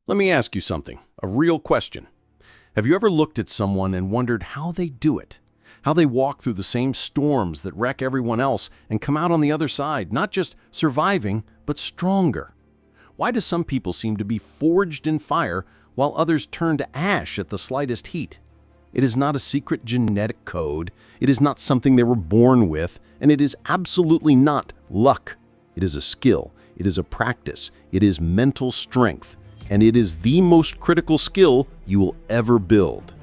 Let me ask you something, a real question. Have you ever looked at someone and wondered how they do it? How they walk through the same storms that wreck everyone else and come out on the other side, not just surviving, but stronger? Why do some people seem to be forged in fire while others turn to ash at the slightest heat? It is not a secret genetic code, it is not something they were born with, and it is absolutely not luck. It is a skill, it is a practice, it is mental strength, and it is the most critical skill you will ever build.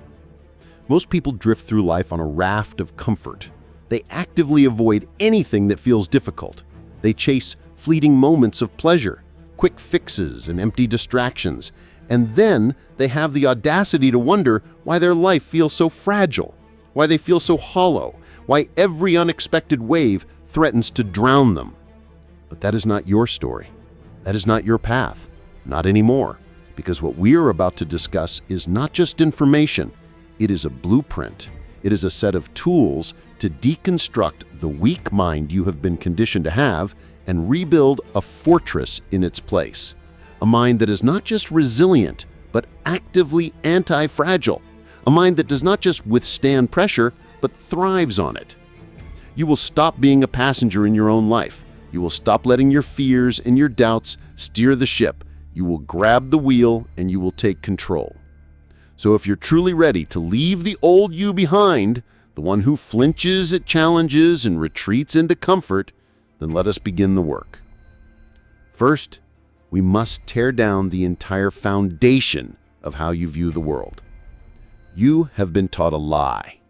Most people drift through life on a raft of comfort. They actively avoid anything that feels difficult. They chase fleeting moments of pleasure, quick fixes and empty distractions, and then they have the audacity to wonder why their life feels so fragile, why they feel so hollow, why every unexpected wave threatens to drown them. But that is not your story. That is not your path. Not anymore, because what we are about to discuss is not just information, it is a blueprint. It is a set of tools to deconstruct the weak mind you have been conditioned to have and rebuild a fortress in its place. A mind that is not just resilient, but actively anti-fragile. A mind that does not just withstand pressure, but thrives on it. You will stop being a passenger in your own life. You will stop letting your fears and your doubts steer the ship. You will grab the wheel and you will take control. So if you're truly ready to leave the old you behind, the one who flinches at challenges and retreats into comfort, then let us begin the work. First, we must tear down the entire foundation of how you view the world. You have been taught a lie.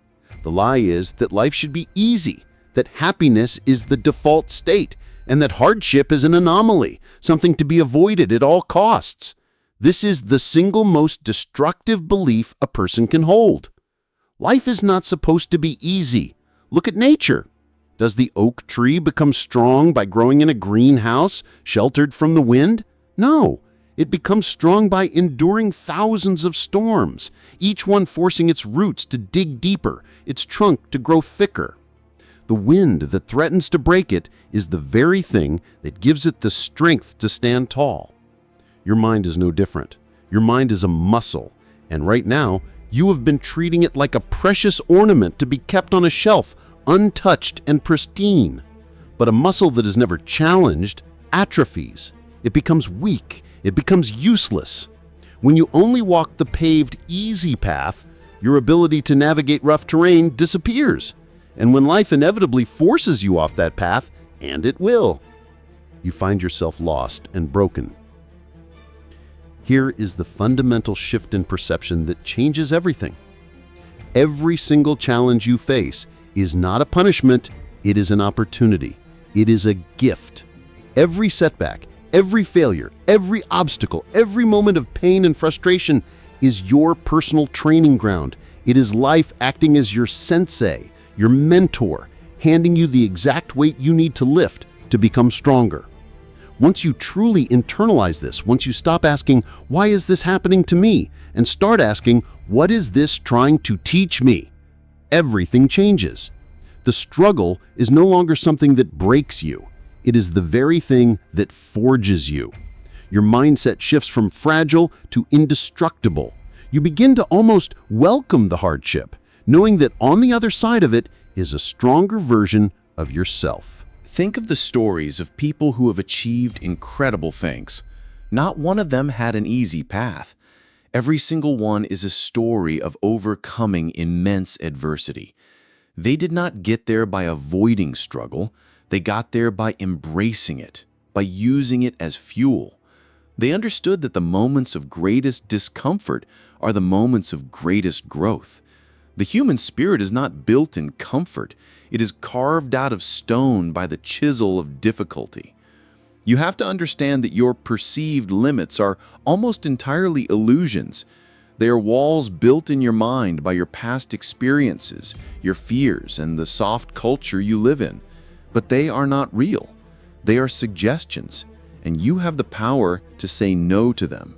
The lie is that life should be easy, that happiness is the default state, and that hardship is an anomaly, something to be avoided at all costs. This is the single most destructive belief a person can hold. Life is not supposed to be easy. Look at nature. Does the oak tree become strong by growing in a greenhouse, sheltered from the wind? No. It becomes strong by enduring thousands of storms, each one forcing its roots to dig deeper, its trunk to grow thicker. The wind that threatens to break it is the very thing that gives it the strength to stand tall. Your mind is no different. Your mind is a muscle, and right now, you have been treating it like a precious ornament to be kept on a shelf, untouched and pristine. But a muscle that is never challenged atrophies. It becomes weak. It becomes useless. When you only walk the paved, easy path, your ability to navigate rough terrain disappears. And when life inevitably forces you off that path, and it will, you find yourself lost and broken. Here is the fundamental shift in perception that changes everything. Every single challenge you face is not a punishment, it is an opportunity. It is a gift. Every setback, every failure, every obstacle, every moment of pain and frustration is your personal training ground. It is life acting as your sensei, your mentor, handing you the exact weight you need to lift to become stronger. Once you truly internalize this, once you stop asking, why is this happening to me? And start asking, what is this trying to teach me? Everything changes. The struggle is no longer something that breaks you. It is the very thing that forges you. Your mindset shifts from fragile to indestructible. You begin to almost welcome the hardship, knowing that on the other side of it is a stronger version of yourself. Think of the stories of people who have achieved incredible things. Not one of them had an easy path. Every single one is a story of overcoming immense adversity. They did not get there by avoiding struggle. They got there by embracing it, by using it as fuel. They understood that the moments of greatest discomfort are the moments of greatest growth. The human spirit is not built in comfort. It is carved out of stone by the chisel of difficulty. You have to understand that your perceived limits are almost entirely illusions. They are walls built in your mind by your past experiences, your fears, and the soft culture you live in. But they are not real. They are suggestions, and you have the power to say no to them.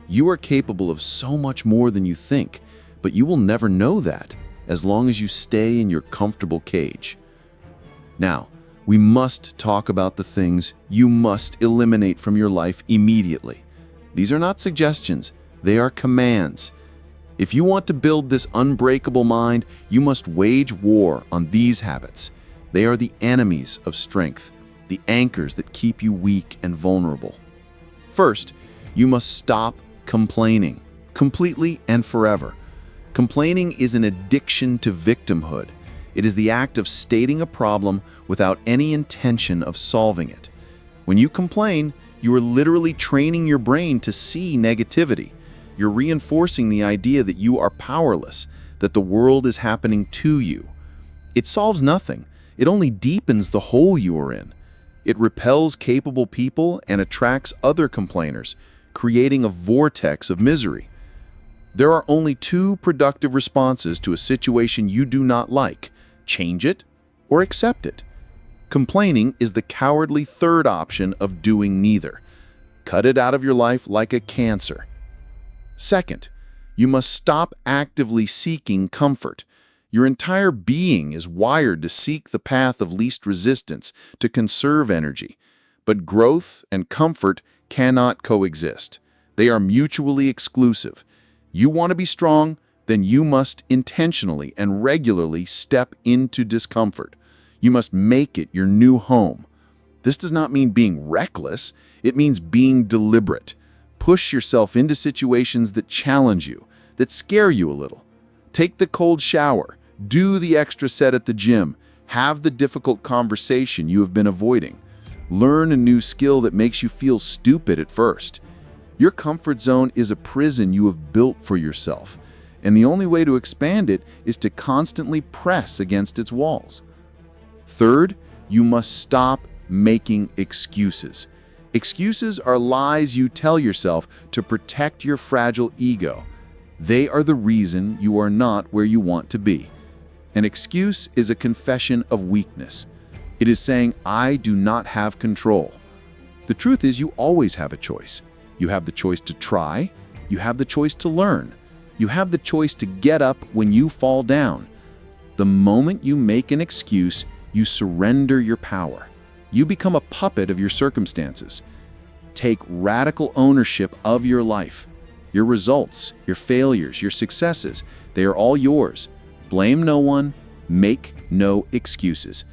You are capable of so much more than you think, but you will never know that as long as you stay in your comfortable cage. Now, we must talk about the things you must eliminate from your life immediately. These are not suggestions, they are commands. If you want to build this unbreakable mind, you must wage war on these habits. They are the enemies of strength, the anchors that keep you weak and vulnerable. First, you must stop complaining, completely and forever. Complaining is an addiction to victimhood. It is the act of stating a problem without any intention of solving it. When you complain, you are literally training your brain to see negativity. You're reinforcing the idea that you are powerless, that the world is happening to you. It solves nothing. It only deepens the hole you are in. It repels capable people and attracts other complainers, creating a vortex of misery. There are only two productive responses to a situation you do not like: change it or accept it. Complaining is the cowardly third option of doing neither. Cut it out of your life like a cancer. Second, you must stop actively seeking comfort. Your entire being is wired to seek the path of least resistance, to conserve energy. But growth and comfort cannot coexist. They are mutually exclusive. You want to be strong, then you must intentionally and regularly step into discomfort. You must make it your new home. This does not mean being reckless. It means being deliberate. Push yourself into situations that challenge you, that scare you a little. Take the cold shower. Do the extra set at the gym. Have the difficult conversation you have been avoiding. Learn a new skill that makes you feel stupid at first. Your comfort zone is a prison you have built for yourself, and the only way to expand it is to constantly press against its walls. Third, you must stop making excuses. Excuses are lies you tell yourself to protect your fragile ego. They are the reason you are not where you want to be. An excuse is a confession of weakness. It is saying, I do not have control. The truth is, you always have a choice. You have the choice to try. You have the choice to learn. You have the choice to get up when you fall down. The moment you make an excuse, you surrender your power. You become a puppet of your circumstances. Take radical ownership of your life. Your results, your failures, your successes, they are all yours. Blame no one, make no excuses.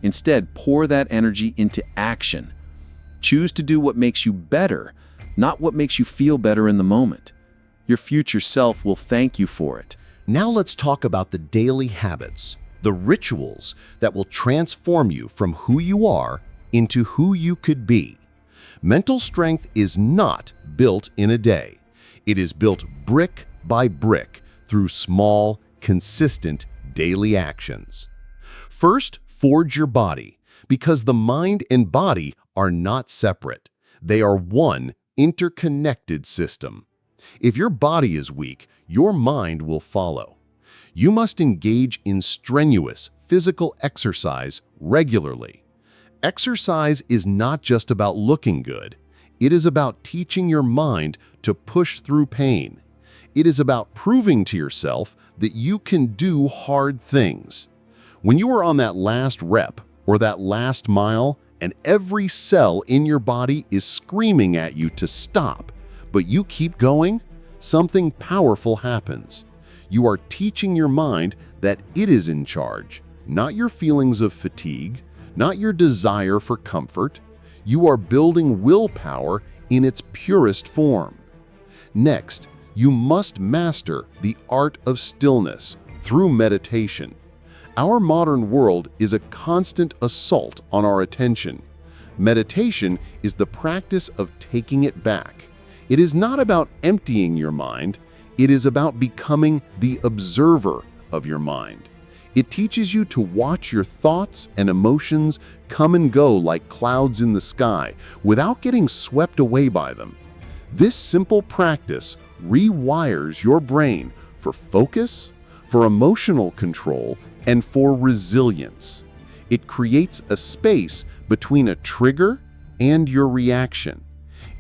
Instead, pour that energy into action. Choose to do what makes you better, not what makes you feel better in the moment. Your future self will thank you for it. Now let's talk about the daily habits, the rituals that will transform you from who you are into who you could be. Mental strength is not built in a day. It is built brick by brick through small, consistent daily actions. First, forge your body, because the mind and body are not separate. They are one interconnected system. If your body is weak, your mind will follow. You must engage in strenuous physical exercise regularly. Exercise is not just about looking good. It is about teaching your mind to push through pain. It is about proving to yourself that you can do hard things. When you are on that last rep or that last mile, and every cell in your body is screaming at you to stop, but you keep going, something powerful happens. You are teaching your mind that it is in charge, not your feelings of fatigue, not your desire for comfort. You are building willpower in its purest form. Next, you must master the art of stillness through meditation. Our modern world is a constant assault on our attention. Meditation is the practice of taking it back. It is not about emptying your mind. It is about becoming the observer of your mind. It teaches you to watch your thoughts and emotions come and go like clouds in the sky without getting swept away by them. This simple practice rewires your brain for focus, for emotional control, and for resilience. It creates a space between a trigger and your reaction.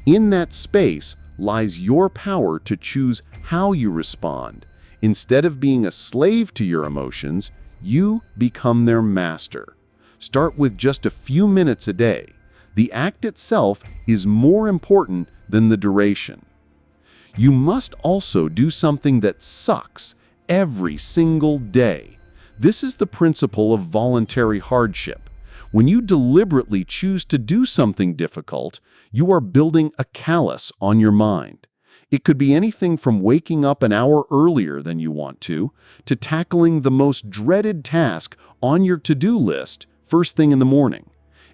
In that space lies your power to choose how you respond. Instead of being a slave to your emotions, you become their master. Start with just a few minutes a day. The act itself is more important than the duration. You must also do something that sucks every single day. This is the principle of voluntary hardship. When you deliberately choose to do something difficult, you are building a callus on your mind. It could be anything from waking up an hour earlier than you want to tackling the most dreaded task on your to-do list first thing in the morning.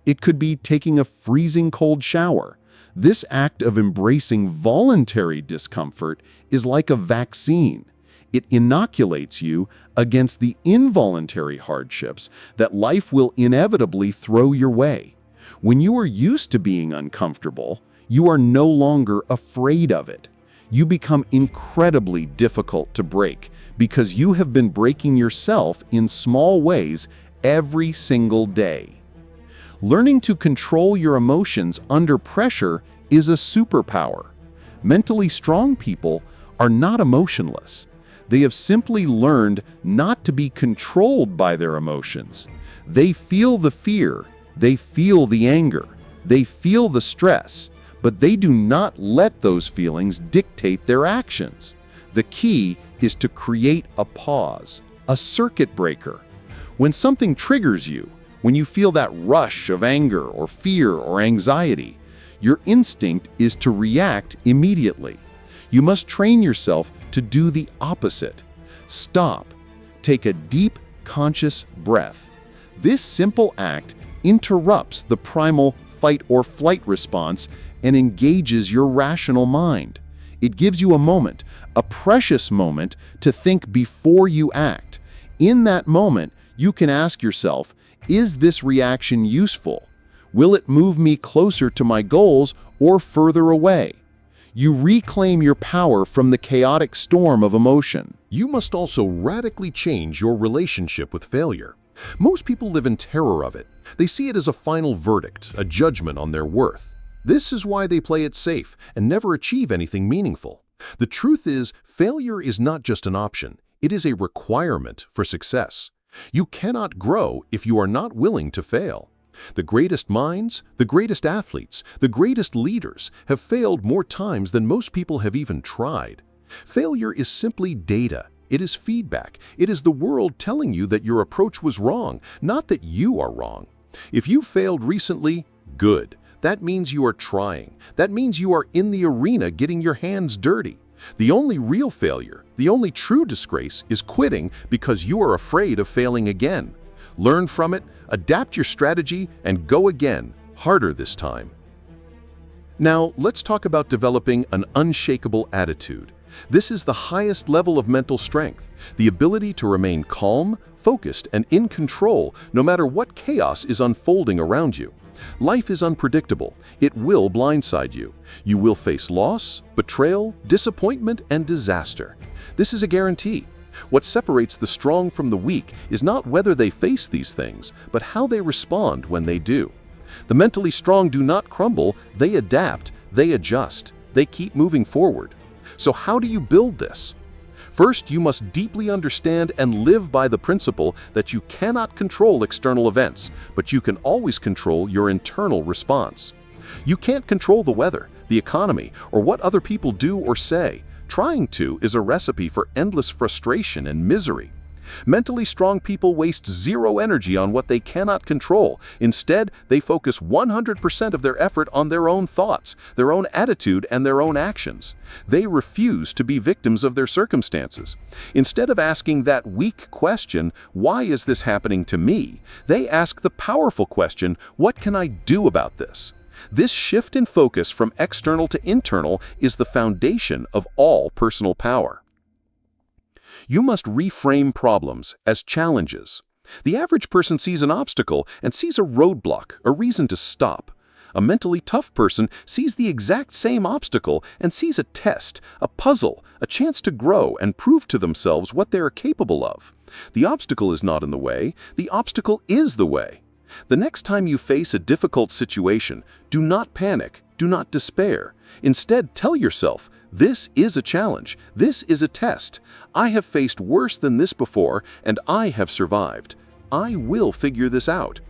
It could be taking a freezing cold shower. This act of embracing voluntary discomfort is like a vaccine. It inoculates you against the involuntary hardships that life will inevitably throw your way. When you are used to being uncomfortable, you are no longer afraid of it. You become incredibly difficult to break because you have been breaking yourself in small ways every single day. Learning to control your emotions under pressure is a superpower. Mentally strong people are not emotionless. They have simply learned not to be controlled by their emotions. They feel the fear, they feel the anger, they feel the stress, but they do not let those feelings dictate their actions. The key is to create a pause, a circuit breaker. When something triggers you, when you feel that rush of anger or fear or anxiety, your instinct is to react immediately. You must train yourself to do the opposite. Stop. Take a deep, conscious breath. This simple act interrupts the primal fight or flight response and engages your rational mind. It gives you a moment, a precious moment, to think before you act. In that moment, you can ask yourself, is this reaction useful? Will it move me closer to my goals or further away? You reclaim your power from the chaotic storm of emotion. You must also radically change your relationship with failure. Most people live in terror of it. They see it as a final verdict, a judgment on their worth. This is why they play it safe and never achieve anything meaningful. The truth is, failure is not just an option. It is a requirement for success. You cannot grow if you are not willing to fail. The greatest minds, the greatest athletes, the greatest leaders have failed more times than most people have even tried. Failure is simply data. It is feedback. It is the world telling you that your approach was wrong, not that you are wrong. If you failed recently, good. That means you are trying. That means you are in the arena getting your hands dirty. The only real failure, the only true disgrace, is quitting because you are afraid of failing again. Learn from it, adapt your strategy, and go again, harder this time. Now, let's talk about developing an unshakable attitude. This is the highest level of mental strength, the ability to remain calm, focused, and in control no matter what chaos is unfolding around you. Life is unpredictable. It will blindside you. You will face loss, betrayal, disappointment, and disaster. This is a guarantee. What separates the strong from the weak is not whether they face these things, but how they respond when they do. The mentally strong do not crumble, they adapt, they adjust, they keep moving forward. So how do you build this? First, you must deeply understand and live by the principle that you cannot control external events, but you can always control your internal response. You can't control the weather, the economy, or what other people do or say. Trying to is a recipe for endless frustration and misery. Mentally strong people waste zero energy on what they cannot control. Instead, they focus 100% of their effort on their own thoughts, their own attitude, and their own actions. They refuse to be victims of their circumstances. Instead of asking that weak question, "Why is this happening to me?" they ask the powerful question, "What can I do about this?" This shift in focus from external to internal is the foundation of all personal power. You must reframe problems as challenges. The average person sees an obstacle and sees a roadblock, a reason to stop. A mentally tough person sees the exact same obstacle and sees a test, a puzzle, a chance to grow and prove to themselves what they are capable of. The obstacle is not in the way, the obstacle is the way. The next time you face a difficult situation, do not panic, do not despair. Instead, tell yourself, this is a challenge, this is a test. I have faced worse than this before, and I have survived. I will figure this out.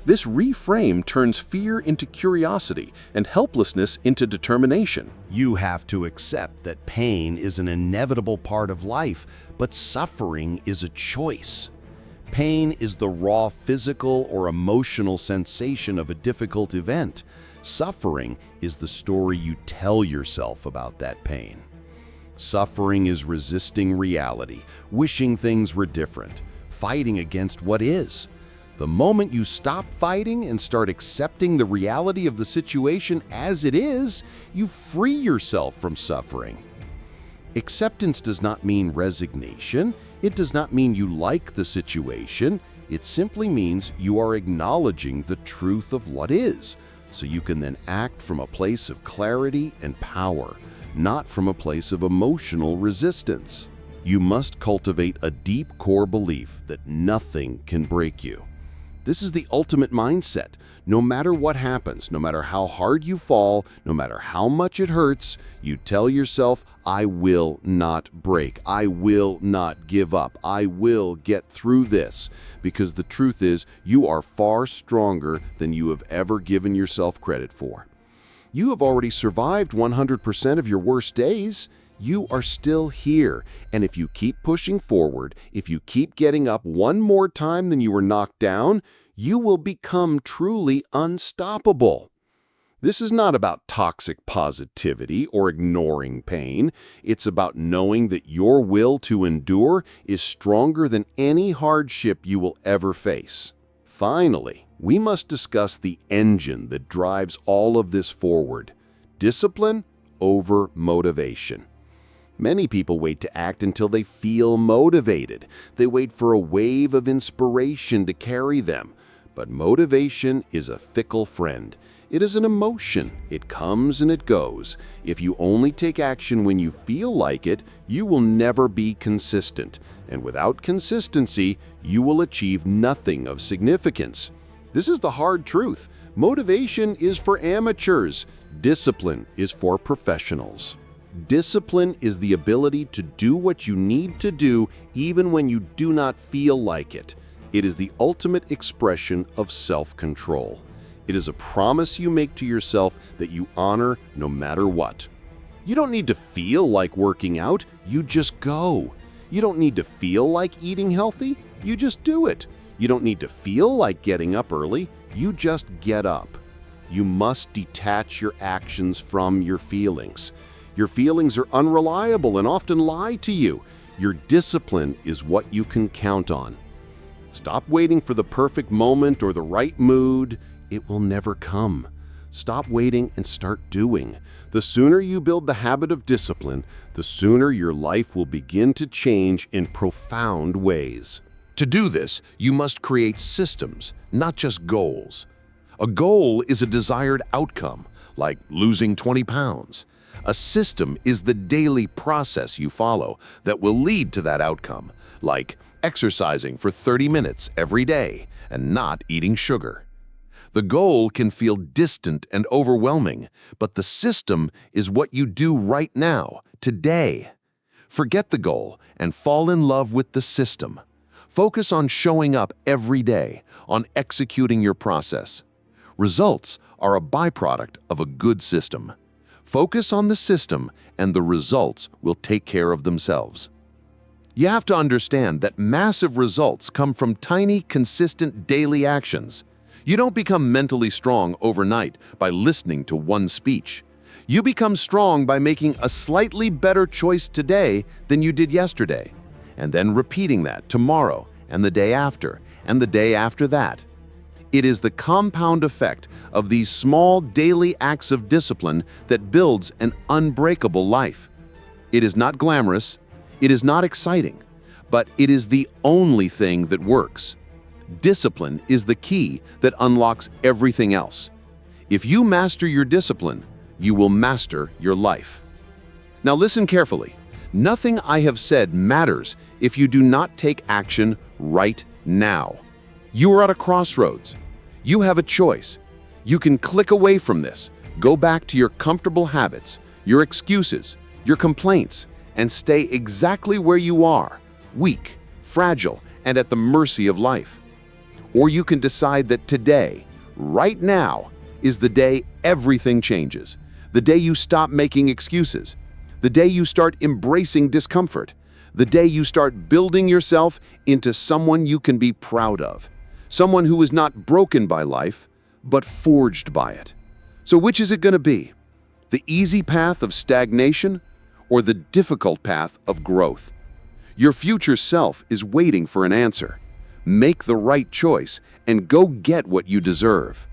This reframe turns fear into curiosity and helplessness into determination. You have to accept that pain is an inevitable part of life, but suffering is a choice. Pain is the raw physical or emotional sensation of a difficult event. Suffering is the story you tell yourself about that pain. Suffering is resisting reality, wishing things were different, fighting against what is. The moment you stop fighting and start accepting the reality of the situation as it is, you free yourself from suffering. Acceptance does not mean resignation. It does not mean you like the situation. It simply means you are acknowledging the truth of what is, so you can then act from a place of clarity and power, not from a place of emotional resistance. You must cultivate a deep core belief that nothing can break you. This is the ultimate mindset. No matter what happens, no matter how hard you fall, no matter how much it hurts, you tell yourself, I will not break. I will not give up. I will get through this. Because the truth is, you are far stronger than you have ever given yourself credit for. You have already survived 100% of your worst days. You are still here. And if you keep pushing forward, if you keep getting up one more time than you were knocked down, you will become truly unstoppable. This is not about toxic positivity or ignoring pain. It's about knowing that your will to endure is stronger than any hardship you will ever face. Finally, we must discuss the engine that drives all of this forward: discipline over motivation. Many people wait to act until they feel motivated. They wait for a wave of inspiration to carry them. But motivation is a fickle friend. It is an emotion. It comes and it goes. If you only take action when you feel like it, you will never be consistent. And without consistency, you will achieve nothing of significance. This is the hard truth. Motivation is for amateurs. Discipline is for professionals. Discipline is the ability to do what you need to do even when you do not feel like it. It is the ultimate expression of self-control. It is a promise you make to yourself that you honor no matter what. You don't need to feel like working out, you just go. You don't need to feel like eating healthy, you just do it. You don't need to feel like getting up early, you just get up. You must detach your actions from your feelings. Your feelings are unreliable and often lie to you. Your discipline is what you can count on. Stop waiting for the perfect moment or the right mood. It will never come. Stop waiting and start doing. The sooner you build the habit of discipline, the sooner your life will begin to change in profound ways. To do this, you must create systems, not just goals. A goal is a desired outcome, like losing 20 pounds. A system is the daily process you follow that will lead to that outcome, like exercising for 30 minutes every day and not eating sugar. The goal can feel distant and overwhelming, but the system is what you do right now, today. Forget the goal and fall in love with the system. Focus on showing up every day, on executing your process. Results are a byproduct of a good system. Focus on the system and the results will take care of themselves. You have to understand that massive results come from tiny, consistent daily actions. You don't become mentally strong overnight by listening to one speech. You become strong by making a slightly better choice today than you did yesterday, and then repeating that tomorrow and the day after and the day after that. It is the compound effect of these small daily acts of discipline that builds an unbreakable life. It is not glamorous, it is not exciting, but it is the only thing that works. Discipline is the key that unlocks everything else. If you master your discipline, you will master your life. Now listen carefully. Nothing I have said matters if you do not take action right now. You are at a crossroads. You have a choice. You can click away from this, go back to your comfortable habits, your excuses, your complaints, and stay exactly where you are, weak, fragile, and at the mercy of life. Or you can decide that today, right now, is the day everything changes. The day you stop making excuses. The day you start embracing discomfort. The day you start building yourself into someone you can be proud of. Someone who is not broken by life, but forged by it. So which is it going to be? The easy path of stagnation or the difficult path of growth? Your future self is waiting for an answer. Make the right choice and go get what you deserve.